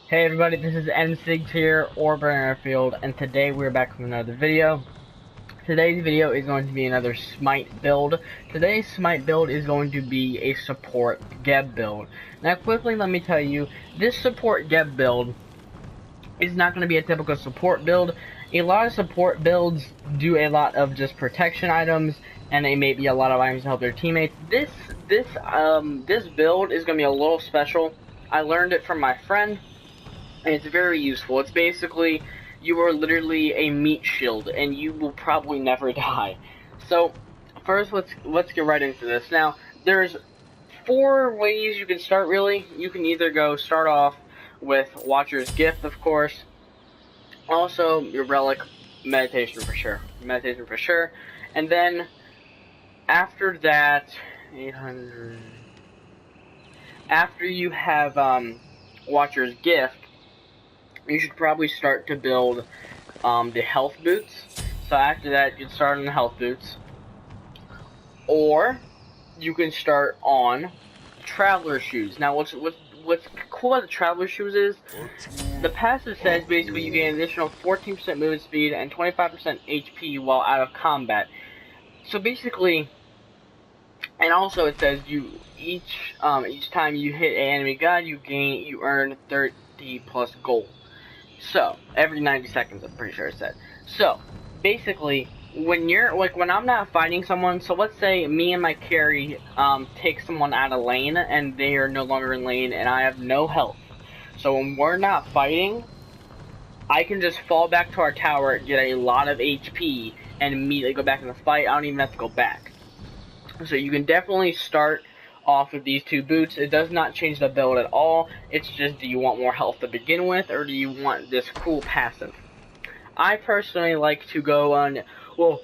Hey everybody, this is NSeags here, or Burn Airfield, and today we're back with another video. Today's video is going to be another Smite build. Today's Smite build is going to be a support Geb build. Now quickly let me tell you, this support Geb build is not going to be a typical support build. A lot of support builds do a lot of just protection items, and they may be a lot of items to help their teammates. This build is going to be a little special. I learned it from my friend. And it's very useful. It's basically, you are literally a meat shield, and you will probably never die. So, first, let's get right into this. Now, there's 4 ways you can start, really. You can either start off with Watcher's Gift, of course. Also, your Relic, Meditation for sure. And then, after that, 800... After you have, Watcher's Gift, you should probably start to build the health boots. So after that, you can start on the health boots. Or you can start on traveler shoes. Now what's cool about the traveler shoes is the passive says basically you gain an additional 14% movement speed and 25% HP while out of combat. So basically, and also it says each time you hit an enemy god, you earn 30 plus gold. So, every 90 seconds, I'm pretty sure it said. So, basically, when I'm not fighting someone, so let's say me and my carry, take someone out of lane, and they are no longer in lane, and I have no health. So when we're not fighting, I can just fall back to our tower, get a lot of HP, and immediately go back in the fight. I don't even have to go back. So you can definitely start off with these 2 boots. It does not change the build at all. It's just, do you want more health to begin with, or do you want this cool passive? I personally like to go on, well,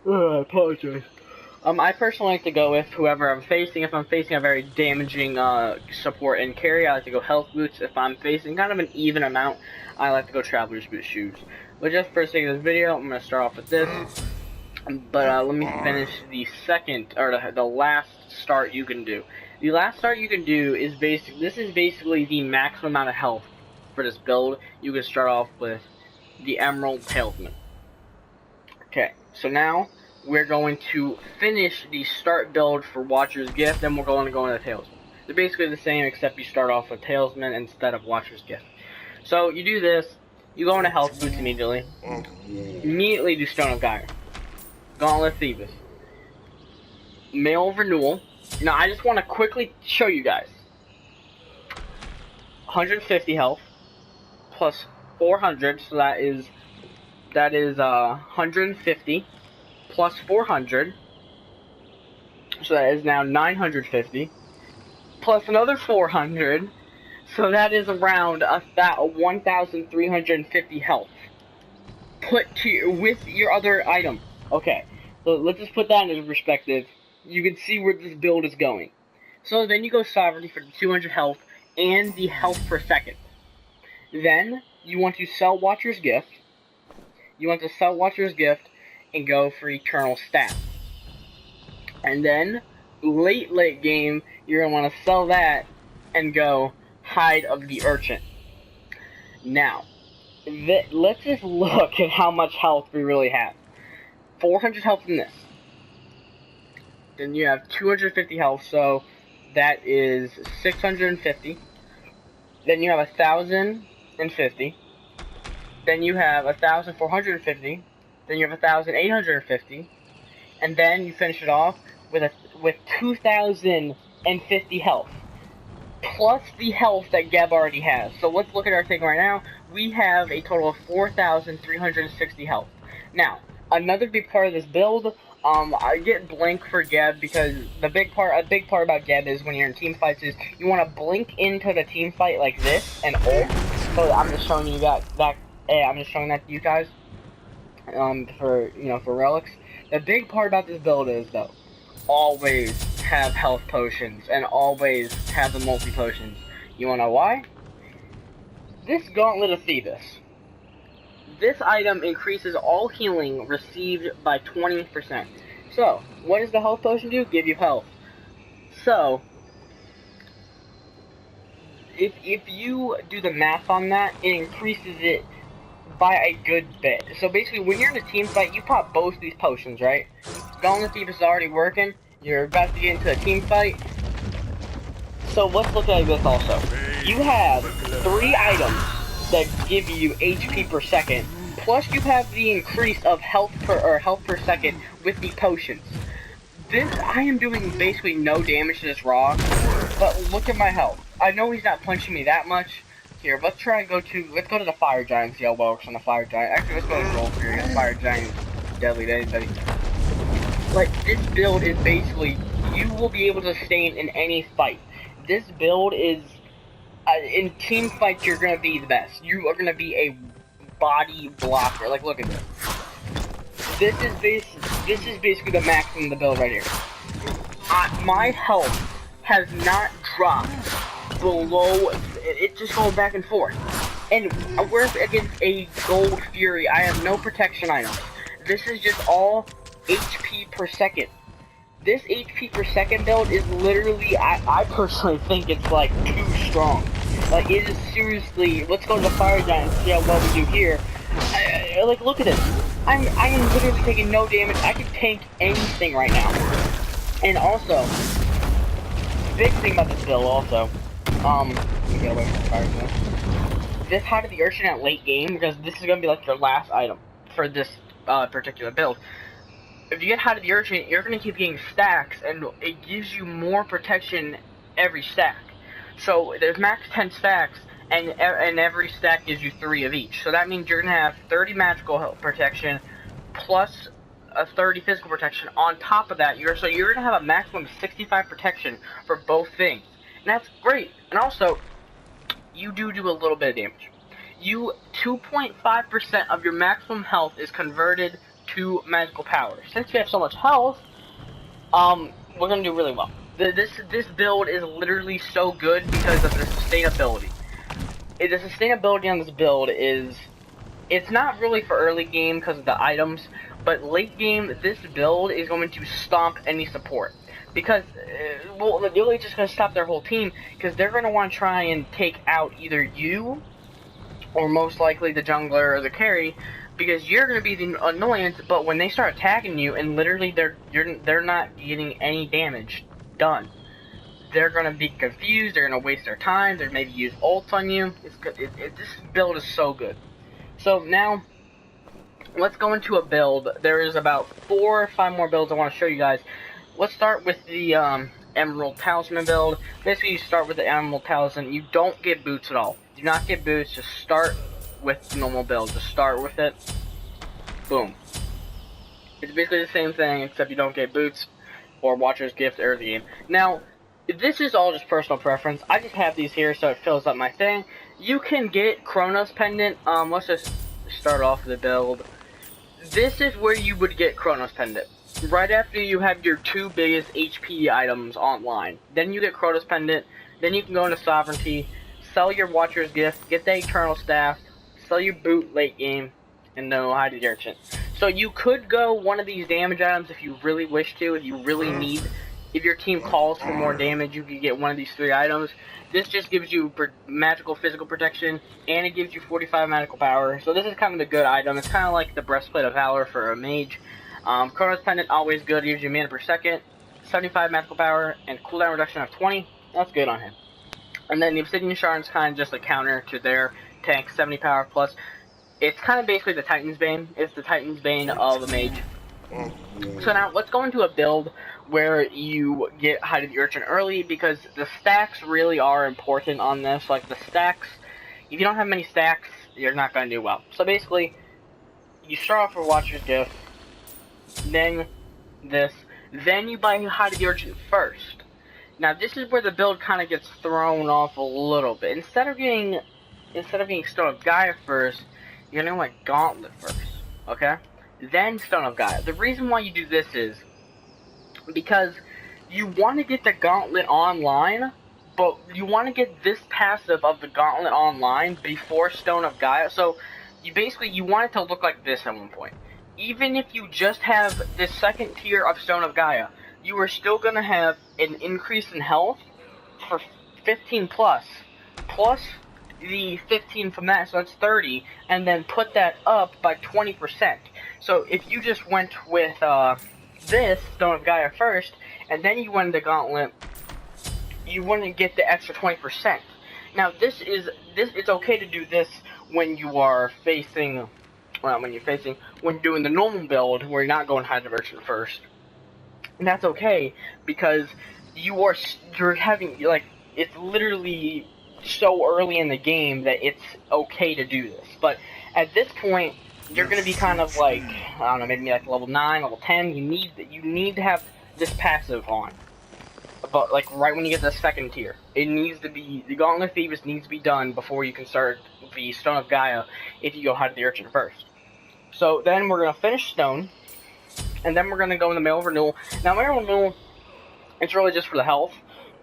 I apologize. I personally like to go with whoever I'm facing. If I'm facing a very damaging support and carry, I like to go health boots. If I'm facing kind of an even amount, I like to go traveler's boot shoes. But just for the sake of this video, I'm going to start off with this. But let me finish the second, or the last start you can do. The last start you can do is this is basically the maximum amount of health for this build. You can start off with the Emerald Talesman. Okay, so now we're going to finish the start build for Watcher's Gift, then we're going to go into Talesman. They're basically the same, except you start off with Talesman instead of Watcher's Gift. So you do this, you go into Health Boots immediately. Immediately do Stone of Gyre. Gauntlet Thebes. Mail Renewal. Now I just want to quickly show you guys. 150 health plus 400, so that is 150 plus 400, so that is now 950 plus another 400, so that is around 1,350 health put to with your other item. Okay, so let's just put that into perspective. You can see where this build is going. So then you go Sovereignty for the 200 health and the health per second. Then you want to sell Watcher's Gift. And go for Eternal Staff. And then late game, you're gonna want to sell that and go Hide of the Urchin. Now, let's just look at how much health we really have. 400 health from this. Then you have 250 health, so that is 650. Then you have 1,050. Then you have 1,450. Then you have 1,850. And then you finish it off with 2,050 health. Plus the health that Geb already has. So let's look at our thing right now. We have a total of 4,360 health. Now, another big part of this build, I get blink for Geb because a big part about Geb is when you're in team fights is you want to blink into the team fight like this and ult. So I'm just showing you I'm just showing that to you guys. For relics. The big part about this build is though, always have health potions and always have the multi potions. You wanna know why? This Gauntlet of Thebes. This item increases all healing received by 20%. So, what does the health potion do? Give you health. So, if you do the math on that, it increases it by a good bit. So basically, when you're in a team fight, you pop both these potions, right? Gauntlet Thief is already working. You're about to get into a team fight. So let's look at this also. You have 3 items that give you HP per second, plus you have the increase of health per second with the potions. This, I am doing basically no damage to this rock, but look at my health. I know he's not punching me that much. Here, let's try and let's go to the Fire Giant and see how well it works on the Fire Giant. Actually, let's go to Gold Fury. The Fire Giant is deadly to anybody. Like, this build is basically, you will be able to sustain in any fight. This build is, in team fights, you're going to be the best. You are going to be a body blocker. Like, look at this. This is basically the maximum of the build right here. My health has not dropped below, it's just going back and forth. And we're against a Gold Fury. I have no protection items. This is just all HP per second. This HP per second build is literally, I personally think it's like too strong. Like, it is seriously, let's go to the Fire Giant and see how well we do here. Like, look at this. I am literally taking no damage. I can tank anything right now. And also, big thing about this build also, let me get away from the Fire Giant. This Hide of the Urchin at late game, because this is going to be like your last item for this particular build. If you get Hide of the Urchin, you're going to keep getting stacks, and it gives you more protection every stack. So there's max 10 stacks, and every stack gives you 3 of each. So that means you're going to have 30 magical health protection, plus a 30 physical protection. On top of that, you're going to have a maximum of 65 protection for both things. And that's great. And also, you do a little bit of damage. 2.5% of your maximum health is converted to magical power. Since we have so much health, we're gonna do really well. This build is literally so good because of the sustainability. The sustainability on this build is, it's not really for early game because of the items, but late game, this build is going to stomp any support. Because, well, they're really just going to stop their whole team, because they're going to want to try and take out either you, or most likely the jungler or the carry, because you're going to be the annoyance, but when they start attacking you, and literally they're not getting any damage done, they're going to be confused, they're going to waste their time, they're maybe use ults on you. This build is so good. So now, let's go into a build. There is about 4 or 5 more builds I want to show you guys. Let's start with the Emerald Talisman build. Basically, you start with the Emerald Talisman. You don't get boots at all. Do not get boots. Just start with the normal build. Just start with it. Boom. It's basically the same thing, except you don't get boots or Watcher's Gift early game. Now, this is all just personal preference. I just have these here so it fills up my thing. You can get Chronos Pendant. Let's just start off the build. This is where you would get Chronos Pendant. Right after you have your 2 biggest HP items online. Then you get Chronos Pendant. Then you can go into Sovereignty, sell your Watcher's Gift, get the Eternal Staff, sell your boot late game, and then Hide the Urchin. So you could go one of these damage items if you really wish to, if you really need. If your team calls for more damage, you could get one of these 3 items. This just gives you magical physical protection, and it gives you 45 magical power. So this is kind of a good item. It's kind of like the Breastplate of Valor for a mage. Chronos Pendant, always good, gives you mana per second, 75 magical power, and cooldown reduction of 20. That's good on him. And then the Obsidian Shard is kind of just a counter to their tank, 70 power plus. It's kind of basically the Titan's Bane. It's the Titan's Bane of a mage. So now, let's go into a build where you get Hide of the Urchin early, because the stacks really are important on this. Like, the stacks, if you don't have many stacks, you're not going to do well. So basically, you start off with Watcher's Gift, then this, then you buy Hide of the Urchin first. Now, this is where the build kind of gets thrown off a little bit. Instead of getting Stone of Gaia first, you're going to like Gauntlet first, okay? Then Stone of Gaia. The reason why you do this is because you want to get the Gauntlet online, but you want to get this passive of the Gauntlet online before Stone of Gaia. So you want it to look like this at one point. Even if you just have this second tier of Stone of Gaia, you are still going to have an increase in health for 15 plus plus the 15 from that, so that's 30, and then put that up by 20%. So if you just went with this Stone of Gaia first, and then you went the Gauntlet, you wouldn't get the extra 20%. Now it's okay to do this when you are facing, when you're doing the normal build where you're not going high diversion first. And that's okay because you're having, like, it's literally so early in the game that it's okay to do this. But at this point, you're gonna be kind of like, I don't know, maybe like level 9, level 10. You need to have this passive on. But like right when you get to the second tier, it needs to be, the Gauntlet of Thebes needs to be done before you can start the Stone of Gaia if you go hide the Urchin first. So then we're gonna finish Stone, and then we're gonna go in the Mail Renewal. Now Mail Renewal, it's really just for the health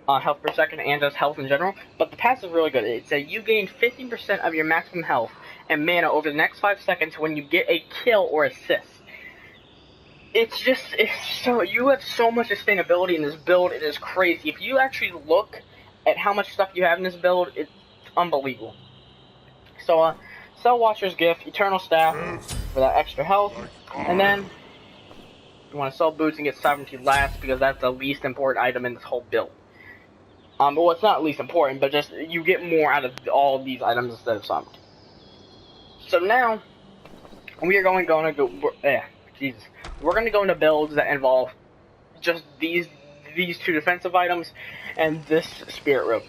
per second, and just health in general. But the passive is really good. It's that you gain 15% of your maximum health and mana over the next 5 seconds when you get a kill or assist. It's so, you have so much sustainability in this build, it is crazy. If you actually look at how much stuff you have in this build, it's unbelievable. So, sell Watcher's Gift, Eternal Staff for that extra health, and then you want to sell Boots and get Sovereignty last because that's the least important item in this whole build. Well, it's not least important, but just you get more out of all of these items instead of Sovereignty. So now, we are going to go, Jesus. We're going to go into builds that involve just these 2 defensive items and this Spirit Robe.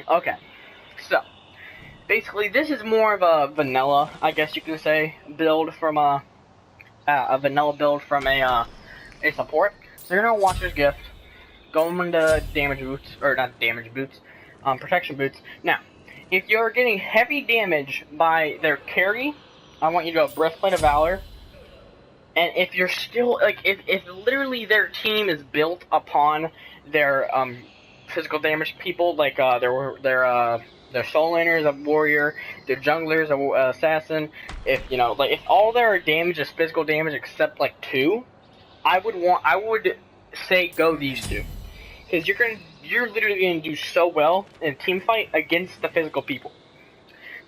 Okay, so basically this is more of a vanilla, I guess you can say, build from a vanilla build from a support. So you're gonna Watcher's Gift, go into damage boots, or not damage boots, protection boots. Now, if you're getting heavy damage by their carry, I want you to go Breastplate of Valor. And if you're still, like, if literally their team is built upon their physical damage people, like their soul laners a warrior, their junglers a assassin, if you know, like, if all their damage is physical damage except like 2, I would say go these 2, because you're literally gonna do so well in team fight against the physical people.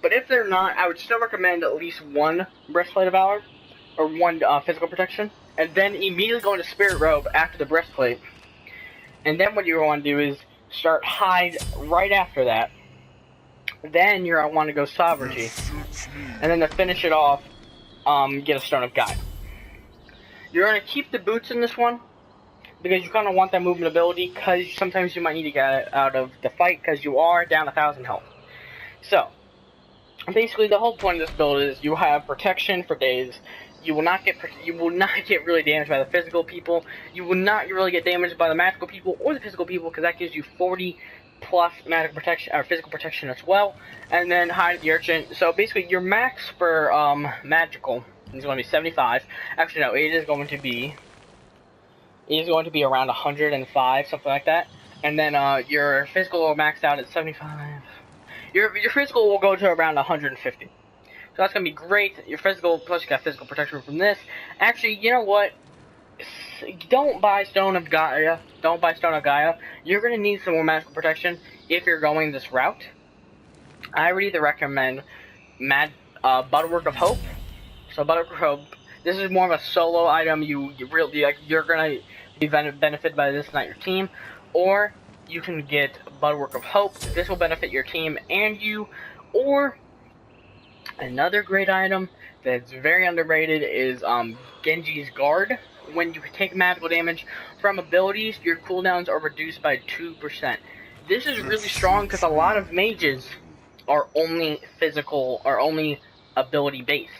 But if they're not, I would still recommend at least 1 Breastplate of Valor. Or 1 physical protection, and then immediately go into Spirit Robe after the breastplate. And then what you want to do is start hide right after that. Then you're gonna want to go Sovereignty, and then to finish it off, get a Stone of Gaia. You're gonna keep the boots in this one because you kind of want that movement ability, because sometimes you might need to get out of the fight because you are down 1,000 health. So basically, the whole point of this build is you have protection for days. You will not get really damaged by the physical people. You will not really get damaged by the magical people or the physical people, because that gives you 40 plus magic protection or physical protection as well. And then hide the Urchin. So basically, your max for magical is going to be 75. Actually, no, it is going to be around 105, something like that. And then your physical will max out at 75. Your physical will go to around 150. So that's going to be great. Your physical, plus you got physical protection from this. Actually, you know what? Don't buy Stone of Gaia. Don't buy Stone of Gaia. You're going to need some more magical protection if you're going this route. I would either recommend Butterwork of Hope. So Butterwork of Hope, this is more of a solo item. You're going to be benefited by this, not your team. Or you can get Butterwork of Hope. This will benefit your team and you. Or another great item that's very underrated is Genji's Guard. When you take magical damage from abilities, your cooldowns are reduced by 2%. This is really strong because a lot of mages are only physical, or only ability based.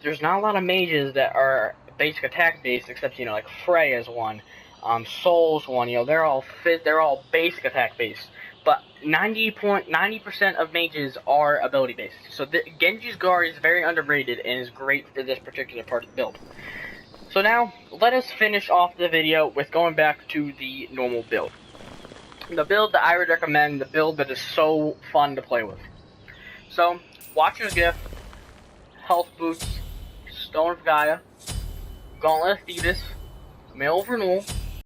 There's not a lot of mages that are basic attack based, except, you know, like Freya's one, Soul's one. You know, they're all basic attack based. But 90% of mages are ability based. So Genji's Guard is very underrated and is great for this particular part of the build. So now, let us finish off the video with going back to the normal build. The build that I would recommend, the build that is so fun to play with. So, Watcher's Gift, Health Boots, Stone of Gaia, Gauntlet of Thebes, Mail of Renewal,